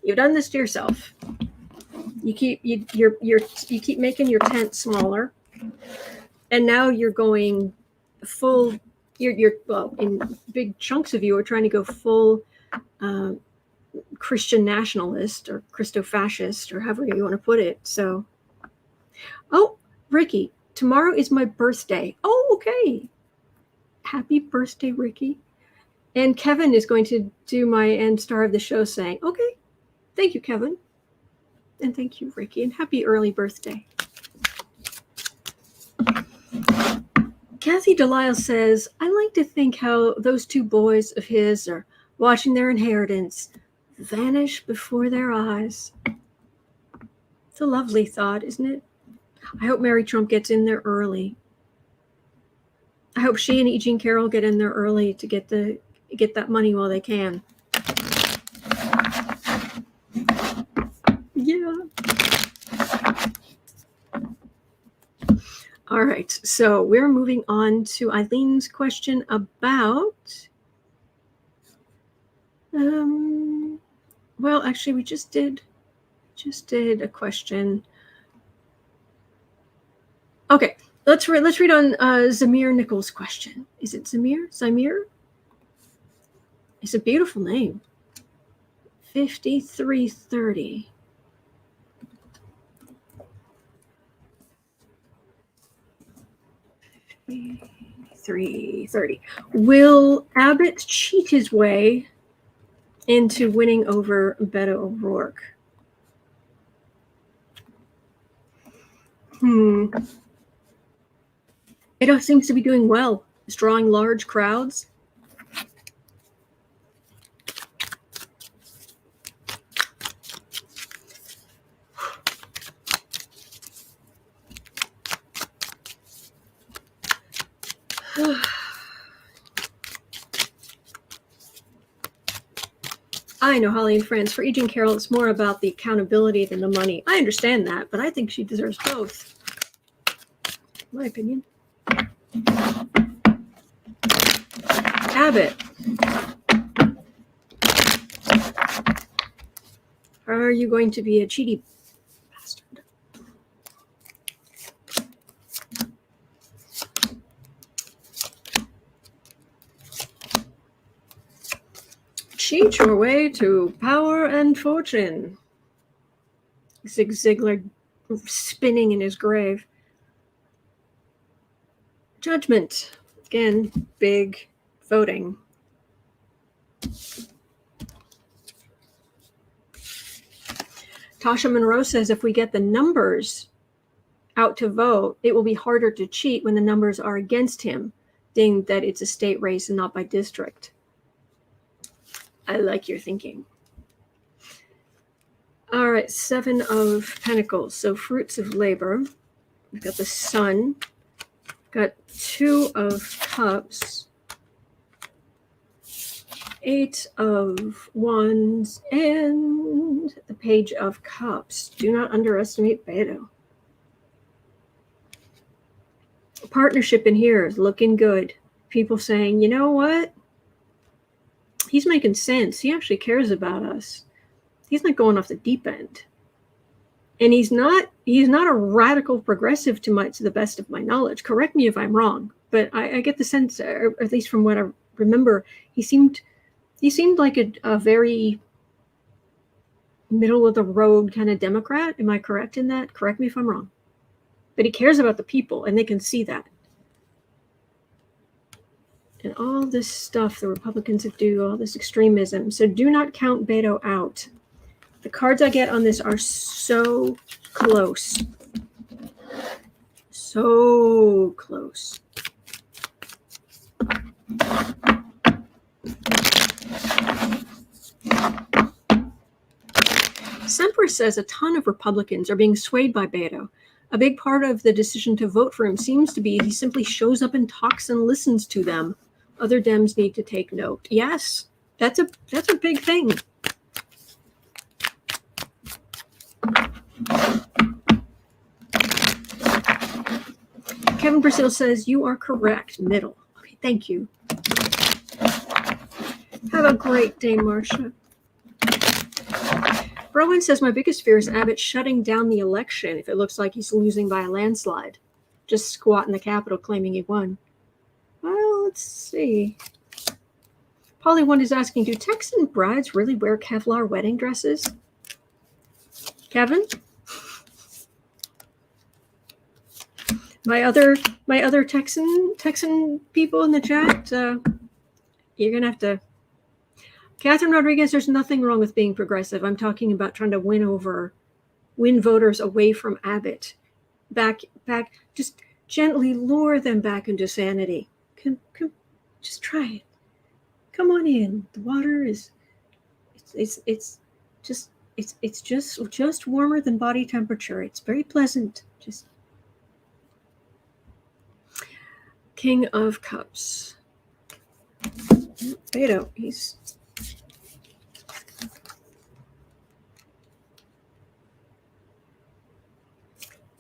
You've done this to yourself. You keep making your tent smaller, and now you're going full. Well, in big chunks of you are trying to go full Christian nationalist or Christo-fascist or however you want to put it. So, oh, Ricky, tomorrow is my birthday. Oh, okay. Happy birthday, Ricky. And Kevin is going to do my end star of the show saying, okay, thank you, Kevin. And thank you, Ricky, and happy early birthday. Kathy Delisle says, I like to think how those 2 boys of his are watching their inheritance vanish before their eyes. It's a lovely thought, isn't it? I hope Mary Trump gets in there early. I hope she and E. Jean Carroll get in there early to get that money while they can. Yeah. All right, so we're moving on to Eileen's question about, well, actually, we just did a question. Okay, let's read on Zamir Nichols' question. Is it Zamir? Zamir? It's a beautiful name. 5330. 330. Will Abbott cheat his way into winning over Beto O'Rourke? Beto seems to be doing well. He's drawing large crowds. I know, Holly and friends. For E. Jean Carroll, it's more about the accountability than the money. I understand that, but I think she deserves both. In my opinion. Abbott. Are you going to be a cheaty bastard? Cheat your way to power and fortune. Zig Ziglar spinning in his grave. Judgment. Again, big voting. Tasha Monroe says if we get the numbers out to vote, it will be harder to cheat when the numbers are against him, being that it's a state race and not by district. I like your thinking. All right, 7 of Pentacles. So fruits of labor. We've got the Sun. Got 2 of Cups. 8 of Wands. And the Page of Cups. Do not underestimate Beto. Partnership in here is looking good. People saying, you know what? He's making sense. He actually cares about us. He's not going off the deep end. And he's not a radical progressive to the best of my knowledge. Correct me if I'm wrong, but I get the sense, or at least from what I remember, he seemed like a very middle of the road kind of Democrat. Am I correct in that? Correct me if I'm wrong. But he cares about the people, and they can see that. And all this stuff the Republicans do, all this extremism. So do not count Beto out. The cards I get on this are so close. So close. Semper says a ton of Republicans are being swayed by Beto. A big part of the decision to vote for him seems to be he simply shows up and talks and listens to them. Other Dems need to take note. Yes, that's a big thing. Kevin Brazil says, you are correct. Middle. Okay, thank you. Have a great day, Marcia. Rowan says, my biggest fear is Abbott shutting down the election if it looks like he's losing by a landslide. Just squat in the Capitol claiming he won. Well, let's see. Polly One is asking, do Texan brides really wear Kevlar wedding dresses? Kevin? My other Texan people in the chat, you're going to have to. Catherine Rodriguez, there's nothing wrong with being progressive. I'm talking about trying to win voters away from Abbott. Back, just gently lure them back into sanity. Come, just try it. Come on in. The water is, it's just warmer than body temperature. It's very pleasant. Just. King of Cups. Beto, he's.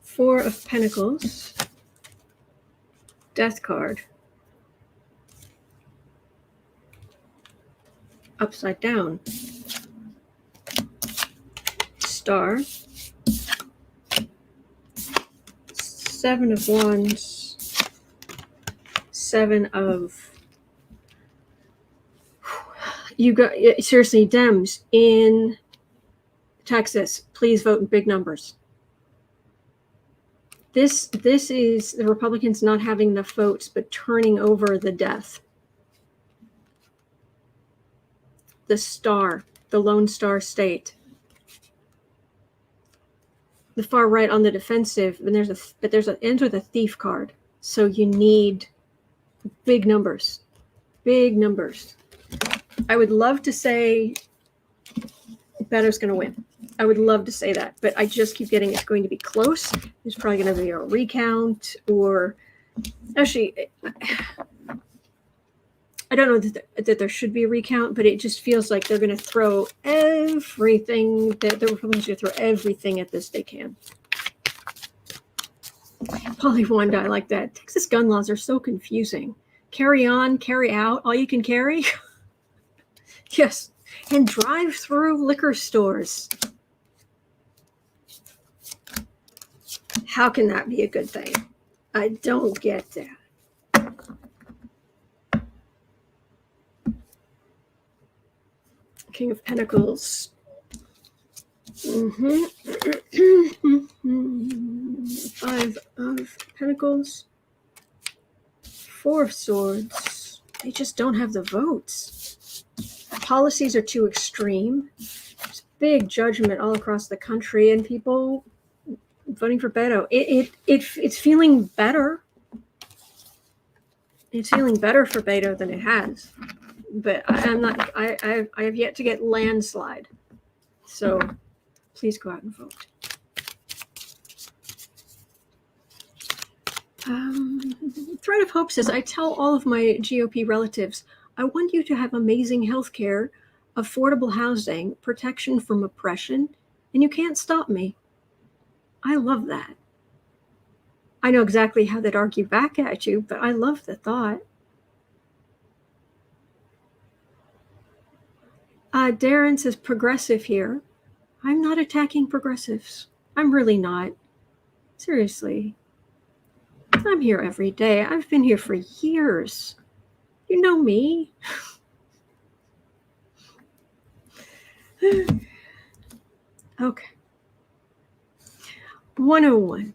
Four of Pentacles. Death card. Upside down. Star. 7 of Wands. 7 of. You got seriously, Dems in Texas. Please vote in big numbers. This is the Republicans not having enough votes, but turning over the death. The star, the Lone Star State. The far right on the defensive, and there's an ends with a thief card. So you need big numbers. Big numbers. I would love to say Beto's going to win. I would love to say that, but I just keep getting it's going to be close. There's probably going to be a recount, or actually, I don't know that there should be a recount, but it just feels like they're going to throw everything, that the Republicans are going to throw everything at this they can. Polly Wanda, I like that. Texas gun laws are so confusing. Carry on, carry out, all you can carry. Yes, and drive through liquor stores. How can that be a good thing? I don't get that. King of Pentacles. 5 of Pentacles. 4 of Swords. They just don't have the votes. Policies are too extreme. big judgment all across the country, and people voting for Beto. It's feeling better. It's feeling better for Beto than it has, but I'm not. I have yet to get landslide. So please go out and vote. Thread of Hope says, I tell all of my GOP relatives, I want you to have amazing health care, affordable housing, protection from oppression, and you can't stop me. I love that. I know exactly how they'd argue back at you, but I love the thought. Darren says, progressive here. I'm not attacking progressives. I'm really not. Seriously. I'm here every day. I've been here for years. You know me. Okay. 101.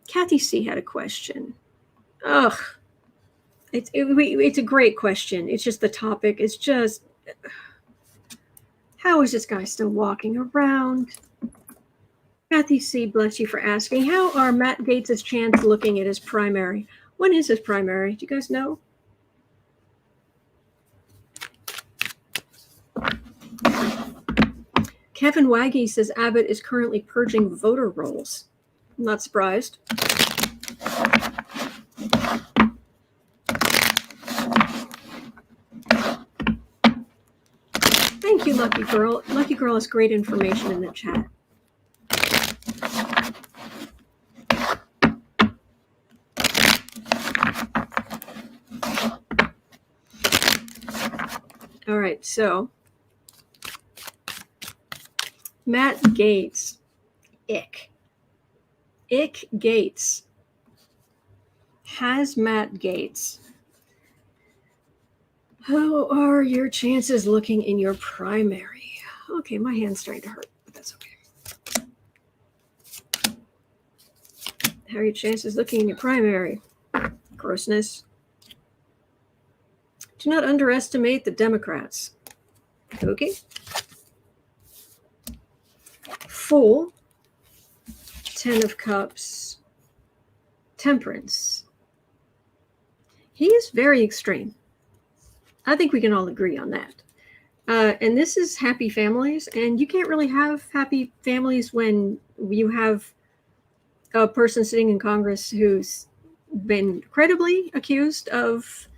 Kathy C. had a question. Ugh. It's a great question. It's just the topic. It's just, how is this guy still walking around? Kathy C., bless you for asking. How are Matt Gaetz' chance looking at his primary? When is his primary? Do you guys know? Kevin Waggy says Abbott is currently purging voter rolls. I'm not surprised. Thank you, Lucky Girl. Lucky Girl has great information in the chat. All right, so Matt Gaetz, ick Gaetz. Has Matt Gaetz. How are your chances looking in your primary? Okay, my hand's starting to hurt, but that's okay. How are your chances looking in your primary? Grossness. Do not underestimate the Democrats. Okay. Fool. 10 of Cups. Temperance. He is very extreme. I think we can all agree on that. And this is happy families, and you can't really have happy families when you have a person sitting in Congress who's been credibly accused of,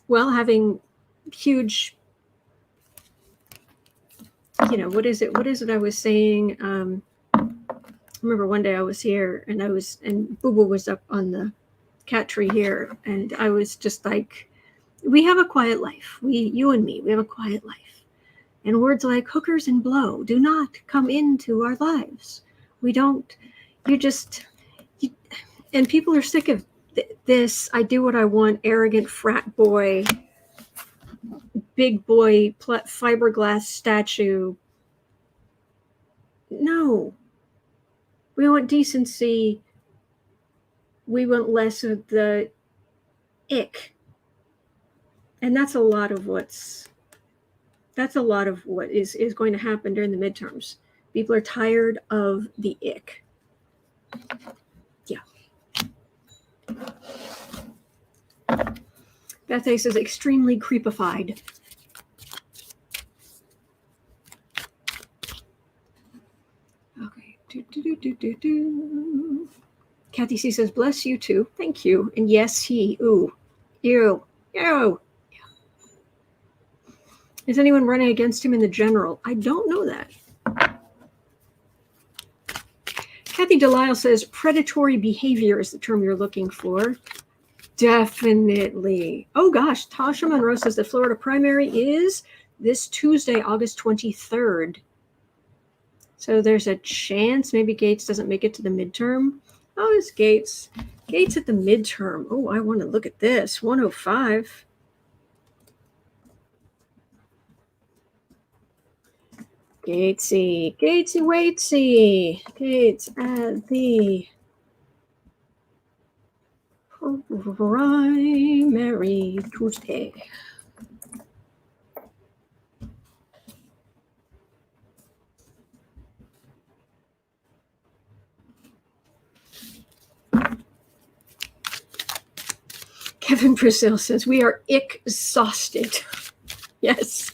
having huge, what is it I was saying? I remember one day I was here and Boo Boo was up on the cat tree here, and I was just like, we have a quiet life. You and me, we have a quiet life. And words like hookers and blow do not come into our lives. We don't, and people are sick of this, I do what I want, arrogant frat boy, big boy, fiberglass statue. No. We want decency. We want less of the ick. And that's a lot of what is going to happen during the midterms. People are tired of the ick. Yeah. Beth A says extremely creepified. Okay. Kathy C says, bless you too. Thank you. And yes, he. Ooh. Ew. Ew. Is anyone running against him in the general? I don't know that. Kathy Delisle says predatory behavior is the term you're looking for. Definitely. Oh gosh, Tasha Monroe says the Florida primary is this Tuesday, August 23rd. So there's a chance maybe Gaetz doesn't make it to the midterm. Oh, it's Gaetz. Gaetz at the midterm. Oh, I want to look at this. 105. Gaetzy, Waitsy, Gaetz at the primary Tuesday. Kevin Brazil says, we are exhausted. Yes.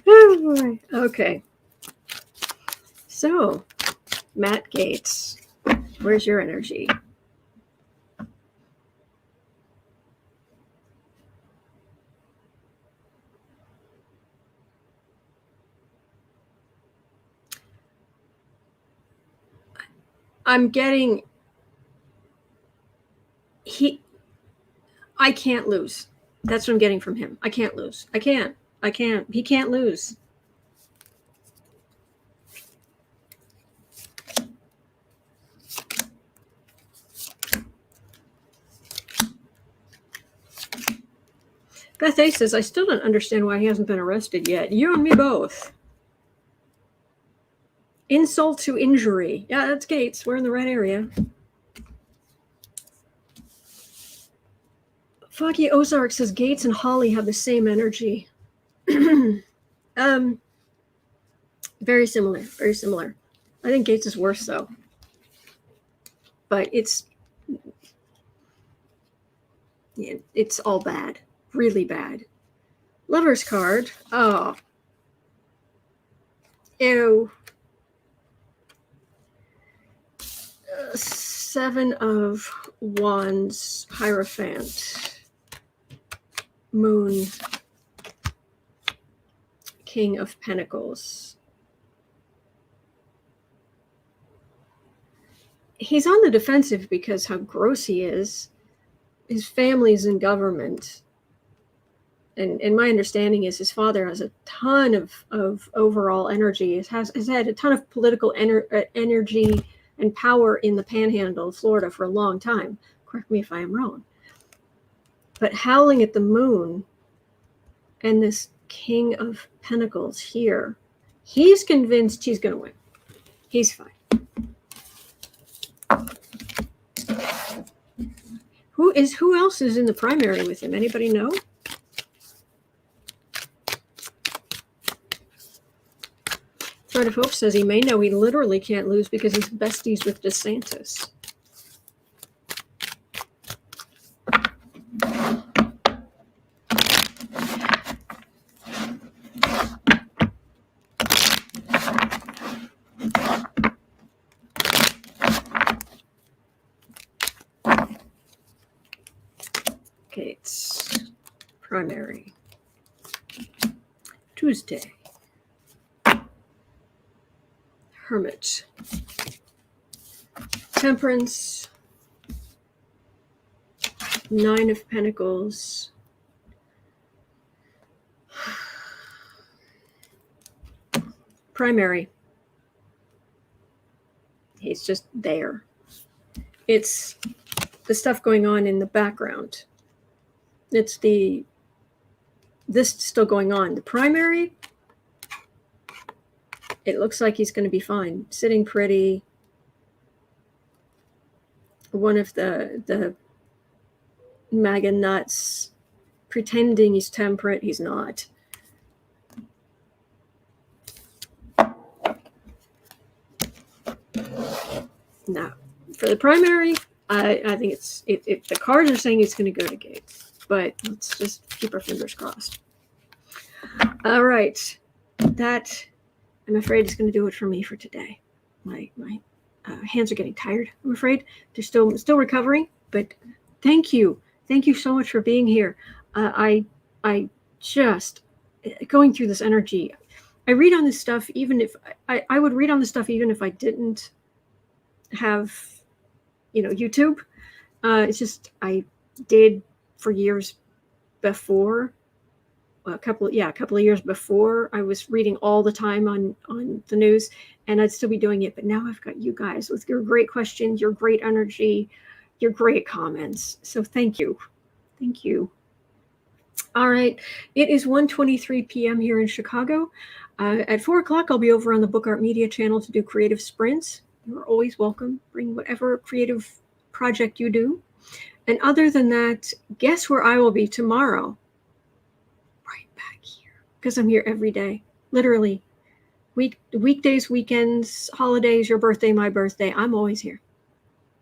Oh boy. Okay. So, Matt Gaetz, where's your energy? I'm getting I can't lose. That's what I'm getting from him. I can't lose. I can't. He can't lose. Beth A says, I still don't understand why he hasn't been arrested yet. You and me both. Insult to injury. Yeah, that's Gaetz. We're in the right area. Foggy Ozark says Gaetz and Hawley have the same energy. Very similar. Very similar. I think Gaetz is worse though. But it's all bad. Really bad. Lover's card. Oh. Ew. 7 of Wands, Hierophant, Moon, King of Pentacles. He's on the defensive because how gross he is. His family's in government. And my understanding is his father has a ton of overall energy. Has had a ton of political energy and power in the panhandle of Florida for a long time. Correct me if I am wrong. But howling at the moon and this King of Pentacles here, he's convinced he's going to win. He's fine. Who else is in the primary with him? Anybody know? Thread of Hope says he may know he literally can't lose because he's besties with DeSantis. Gaetz, primary, Tuesday. Hermit, Temperance, 9 of Pentacles, primary. He's just there. It's the stuff going on in the background. It's this still going on. The primary, it looks like he's going to be fine. Sitting pretty. One of the MAGA nuts pretending he's temperate. He's not. No. For the primary, I think the cards are saying it's going to go to Gaetz. But let's just keep our fingers crossed. All right. That, I'm afraid, is going to do it for me for today. My hands are getting tired, I'm afraid. They're still recovering, but thank you. Thank you so much for being here. I just, going through this energy, I read on this stuff even if, I would read on this stuff even if I didn't have, YouTube. It's just, I did for years before, a couple of years before, I was reading all the time on the news, and I'd still be doing it. But now I've got you guys with your great questions, your great energy, your great comments. So thank you. Thank you. All right. It is 1:23 p.m. here in Chicago. At 4 o'clock, I'll be over on the Book Art Media channel to do creative sprints. You're always welcome. Bring whatever creative project you do. And other than that, guess where I will be tomorrow? Right back here. Because I'm here every day. Literally. Weekdays, weekends, holidays, your birthday, my birthday. I'm always here.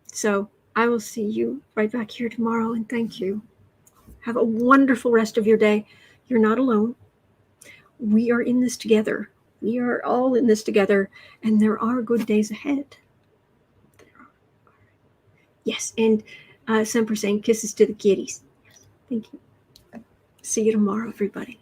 So I will see you right back here tomorrow, and thank you. Have a wonderful rest of your day. You're not alone. We are in this together. We are all in this together, and there are good days ahead. Yes, and Semper saying kisses to the kitties. Yes, thank you. See you tomorrow, everybody.